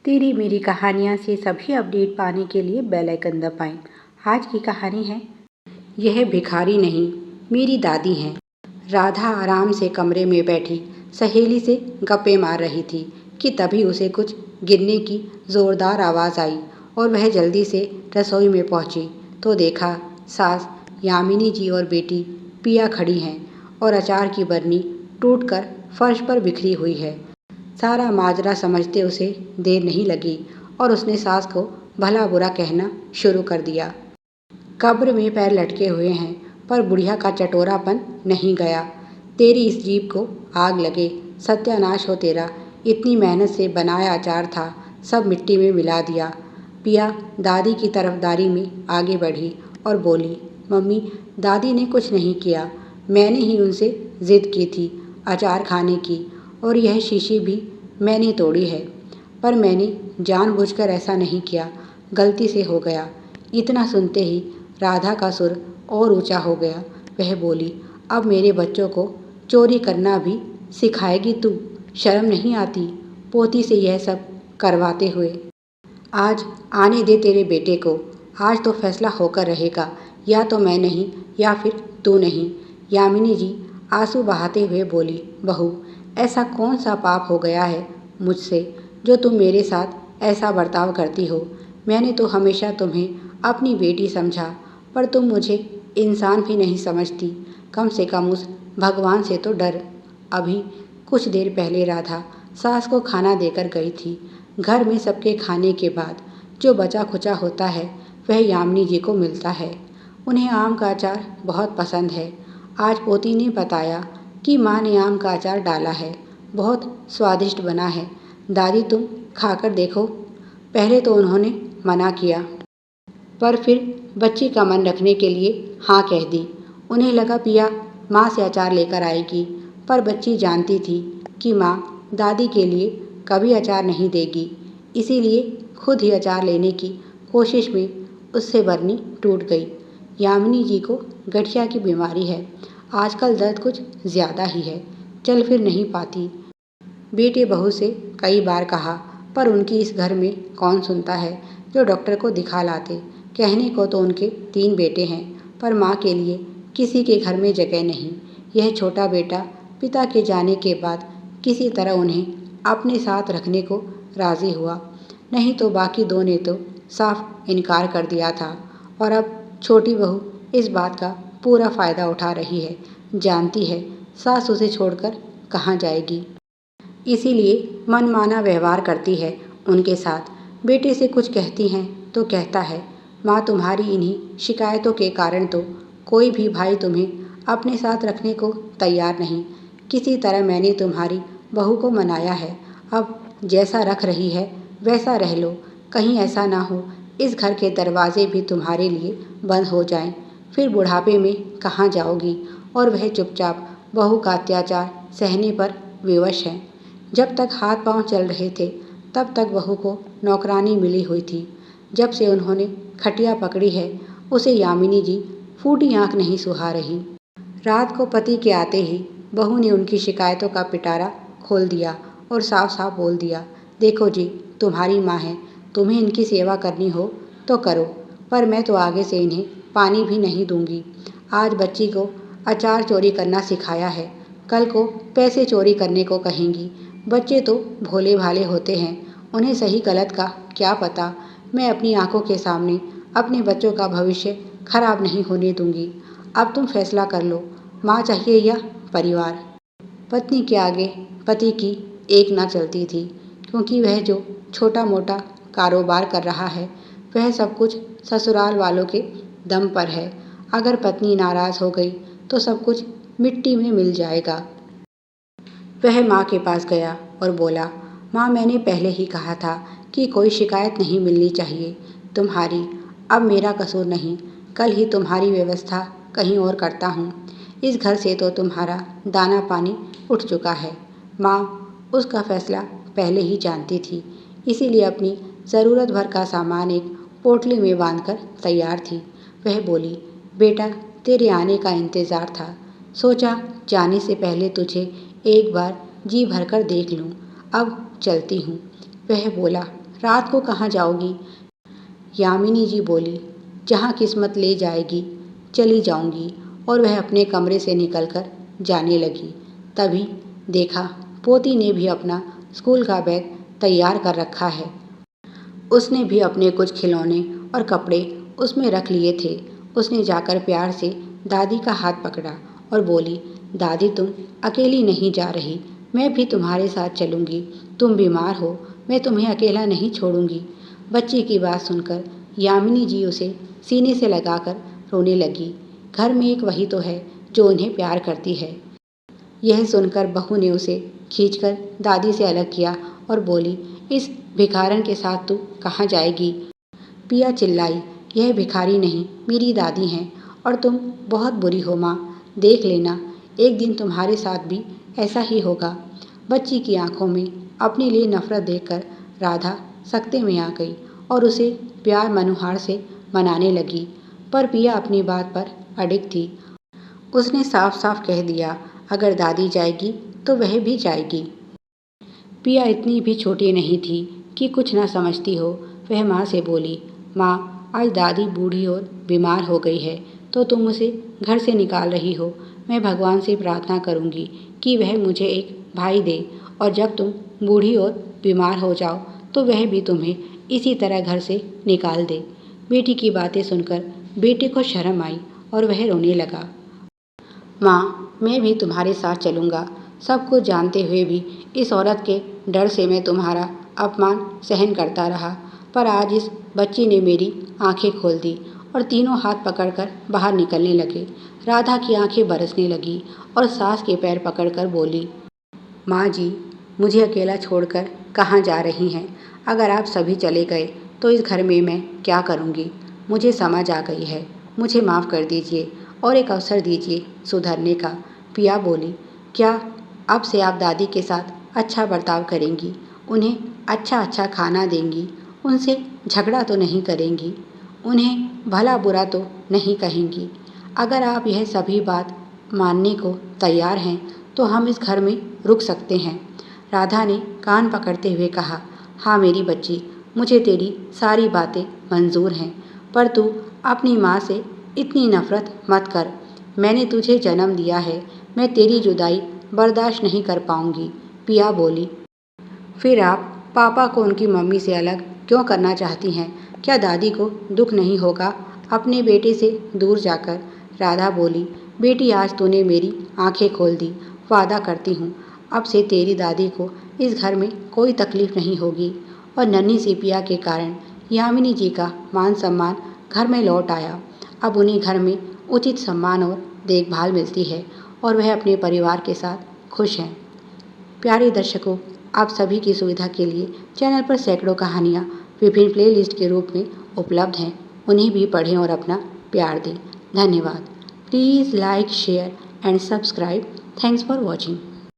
तेरी मेरी कहानियाँ से सभी अपडेट पाने के लिए बेल आइकन दबाएं। आज की कहानी है यह भिखारी नहीं मेरी दादी हैं। राधा आराम से कमरे में बैठी सहेली से गप्पे मार रही थी कि तभी उसे कुछ गिरने की ज़ोरदार आवाज़ आई और वह जल्दी से रसोई में पहुंची तो देखा सास यामिनी जी और बेटी पिया खड़ी हैं और अचार की बरनी टूटकर फर्श पर बिखरी हुई है। सारा माजरा समझते उसे देर नहीं लगी और उसने सास को भला बुरा कहना शुरू कर दिया। कब्र में पैर लटके हुए हैं पर बुढ़िया का चटोरापन नहीं गया। तेरी इस जीभ को आग लगे, सत्यानाश हो तेरा। इतनी मेहनत से बनाया अचार था, सब मिट्टी में मिला दिया। पिया दादी की तरफदारी में आगे बढ़ी और बोली, मम्मी दादी ने कुछ नहीं किया, मैंने ही उनसे ज़िद की थी अचार खाने की और यह शीशी भी मैंने तोड़ी है, पर मैंने जानबूझकर ऐसा नहीं किया, गलती से हो गया। इतना सुनते ही राधा का सुर और ऊंचा हो गया। वह बोली, अब मेरे बच्चों को चोरी करना भी सिखाएगी तू? शर्म नहीं आती पोती से यह सब करवाते हुए? आज आने दे तेरे बेटे को, आज तो फैसला होकर रहेगा, या तो मैं नहीं या फिर तू नहीं। यामिनी जी आंसू बहाते हुए बोली, बहू ऐसा कौन सा पाप हो गया है मुझसे जो तुम मेरे साथ ऐसा बर्ताव करती हो? मैंने तो हमेशा तुम्हें अपनी बेटी समझा, पर तुम मुझे इंसान भी नहीं समझती, कम से कम उस भगवान से तो डर। अभी कुछ देर पहले राधा सास को खाना देकर गई थी। घर में सबके खाने के बाद जो बचा खुचा होता है वह यामिनी जी को मिलता है। उन्हें आम का अचार बहुत पसंद है। आज पोती ने बताया कि माँ ने आम का अचार डाला है, बहुत स्वादिष्ट बना है, दादी तुम खाकर देखो। पहले तो उन्होंने मना किया, पर फिर बच्ची का मन रखने के लिए हाँ कह दी। उन्हें लगा पिया माँ से अचार लेकर आएगी, पर बच्ची जानती थी कि माँ दादी के लिए कभी अचार नहीं देगी, इसीलिए खुद ही अचार लेने की कोशिश में उससे बरनी टूट गई। यामिनी जी को गठिया की बीमारी है, आजकल दर्द कुछ ज़्यादा ही है, चल फिर नहीं पाती। बेटे बहू से कई बार कहा, पर उनकी इस घर में कौन सुनता है, जो डॉक्टर को दिखा लाते। कहने को तो उनके 3 बेटे हैं, पर माँ के लिए किसी के घर में जगह नहीं। यह छोटा बेटा पिता के जाने के बाद किसी तरह उन्हें अपने साथ रखने को राज़ी हुआ, नहीं तो बाकी 2 ने तो साफ इनकार कर दिया था। और अब छोटी बहू इस बात का पूरा फ़ायदा उठा रही है, जानती है सास उसे छोड़कर कहाँ जाएगी, इसीलिए मनमाना व्यवहार करती है उनके साथ। बेटे से कुछ कहती हैं तो कहता है, माँ तुम्हारी इन्हीं शिकायतों के कारण तो कोई भी भाई तुम्हें अपने साथ रखने को तैयार नहीं। किसी तरह मैंने तुम्हारी बहू को मनाया है, अब जैसा रख रही है वैसा रह लो। कहीं ऐसा ना हो इस घर के दरवाजे भी तुम्हारे लिए बंद हो जाएं, फिर बुढ़ापे में कहाँ जाओगी? और वह चुपचाप बहू का अत्याचार सहने पर विवश है। जब तक हाथ पांव चल रहे थे तब तक बहू को नौकरानी मिली हुई थी। जब से उन्होंने खटिया पकड़ी है उसे यामिनी जी फूटी आंख नहीं सुहा रही। रात को पति के आते ही बहू ने उनकी शिकायतों का पिटारा खोल दिया और साफ साफ बोल दिया, देखो जी तुम्हारी माँ है, तुम्हें इनकी सेवा करनी हो तो करो, पर मैं तो आगे से इन्हें पानी भी नहीं दूंगी। आज बच्ची को अचार चोरी करना सिखाया है, कल को पैसे चोरी करने को कहेंगी। बच्चे तो भोले भाले होते हैं, उन्हें सही गलत का क्या पता। मैं अपनी आंखों के सामने अपने बच्चों का भविष्य खराब नहीं होने दूंगी। अब तुम फैसला कर लो, माँ चाहिए या परिवार? पत्नी के आगे पति की एक ना चलती थी, क्योंकि वह जो छोटा मोटा कारोबार कर रहा है वह सब कुछ ससुराल वालों के दम पर है। अगर पत्नी नाराज़ हो गई तो सब कुछ मिट्टी में मिल जाएगा। वह माँ के पास गया और बोला, माँ मैंने पहले ही कहा था कि कोई शिकायत नहीं मिलनी चाहिए तुम्हारी, अब मेरा कसूर नहीं, कल ही तुम्हारी व्यवस्था कहीं और करता हूँ। इस घर से तो तुम्हारा दाना पानी उठ चुका है। माँ उसका फैसला पहले ही जानती थी, इसीलिए अपनी ज़रूरत भर का सामान एक पोटली में बांधकर तैयार थी। वह बोली, बेटा तेरे आने का इंतज़ार था, सोचा जाने से पहले तुझे एक बार जी भरकर देख लूँ, अब चलती हूँ। वह बोला, रात को कहाँ जाओगी? यामिनी जी बोली, जहाँ किस्मत ले जाएगी चली जाऊंगी। और वह अपने कमरे से निकलकर जाने लगी। तभी देखा पोती ने भी अपना स्कूल का बैग तैयार कर रखा है। उसने भी अपने कुछ खिलौने और कपड़े उसमें रख लिए थे। उसने जाकर प्यार से दादी का हाथ पकड़ा और बोली, दादी तुम अकेली नहीं जा रही, मैं भी तुम्हारे साथ चलूँगी। तुम बीमार हो, मैं तुम्हें अकेला नहीं छोड़ूंगी। बच्ची की बात सुनकर यामिनी जी उसे सीने से लगाकर रोने लगी। घर में एक वही तो है जो उन्हें प्यार करती है। यह सुनकर बहू ने उसे खींचकर दादी से अलग किया और बोली, इस भिखारन के साथ तू कहाँ जाएगी? पिया चिल्लाई, यह भिखारी नहीं मेरी दादी हैं और तुम बहुत बुरी हो माँ। देख लेना एक दिन तुम्हारे साथ भी ऐसा ही होगा। बच्ची की आंखों में अपने लिए नफरत देखकर राधा सकते में आ गई और उसे प्यार मनुहार से मनाने लगी। पर पिया अपनी बात पर अडिग थी। उसने साफ साफ कह दिया, अगर दादी जाएगी तो वह भी जाएगी। पिया इतनी भी छोटी नहीं थी कि कुछ ना समझती हो। वह माँ से बोली, माँ आज दादी बूढ़ी और बीमार हो गई है तो तुम उसे घर से निकाल रही हो। मैं भगवान से प्रार्थना करूँगी कि वह मुझे एक भाई दे और जब तुम बूढ़ी और बीमार हो जाओ तो वह भी तुम्हें इसी तरह घर से निकाल दे। बेटी की बातें सुनकर बेटे को शर्म आई और वह रोने लगा। माँ मैं भी तुम्हारे साथ चलूँगा। सब कुछ जानते हुए भी इस औरत के डर से मैं तुम्हारा अपमान सहन करता रहा, पर आज इस बच्ची ने मेरी आंखें खोल दी। और तीनों हाथ पकड़कर बाहर निकलने लगे। राधा की आंखें बरसने लगी और सास के पैर पकड़कर बोली, माँ जी मुझे अकेला छोड़कर कहाँ जा रही हैं? अगर आप सभी चले गए तो इस घर में मैं क्या करूँगी? मुझे समझ आ गई है, मुझे माफ़ कर दीजिए और एक अवसर दीजिए सुधरने का। पिया बोली, क्या अब से आप दादी के साथ अच्छा बर्ताव करेंगी, उन्हें अच्छा अच्छा खाना देंगी, उनसे झगड़ा तो नहीं करेंगी, उन्हें भला बुरा तो नहीं कहेंगी? अगर आप यह सभी बात मानने को तैयार हैं तो हम इस घर में रुक सकते हैं। राधा ने कान पकड़ते हुए कहा, हाँ मेरी बच्ची, मुझे तेरी सारी बातें मंजूर हैं, पर तू अपनी माँ से इतनी नफ़रत मत कर। मैंने तुझे जन्म दिया है, मैं तेरी जुदाई बर्दाश्त नहीं कर पाऊँगी। पिया बोली, फिर आप पापा को उनकी मम्मी से अलग क्यों करना चाहती हैं? क्या दादी को दुख नहीं होगा अपने बेटे से दूर जाकर? राधा बोली, बेटी आज तूने मेरी आंखें खोल दी। वादा करती हूँ अब से तेरी दादी को इस घर में कोई तकलीफ़ नहीं होगी। और नन्ही सी पिया के कारण यामिनी जी का मान सम्मान घर में लौट आया। अब उन्हें घर में उचित सम्मान और देखभाल मिलती है और वह अपने परिवार के साथ खुश हैं। प्यारे दर्शकों, आप सभी की सुविधा के लिए चैनल पर सैकड़ों कहानियाँ विभिन्न प्लेलिस्ट के रूप में उपलब्ध हैं। उन्हें भी पढ़ें और अपना प्यार दें। धन्यवाद। Please like, share and subscribe. Thanks for watching.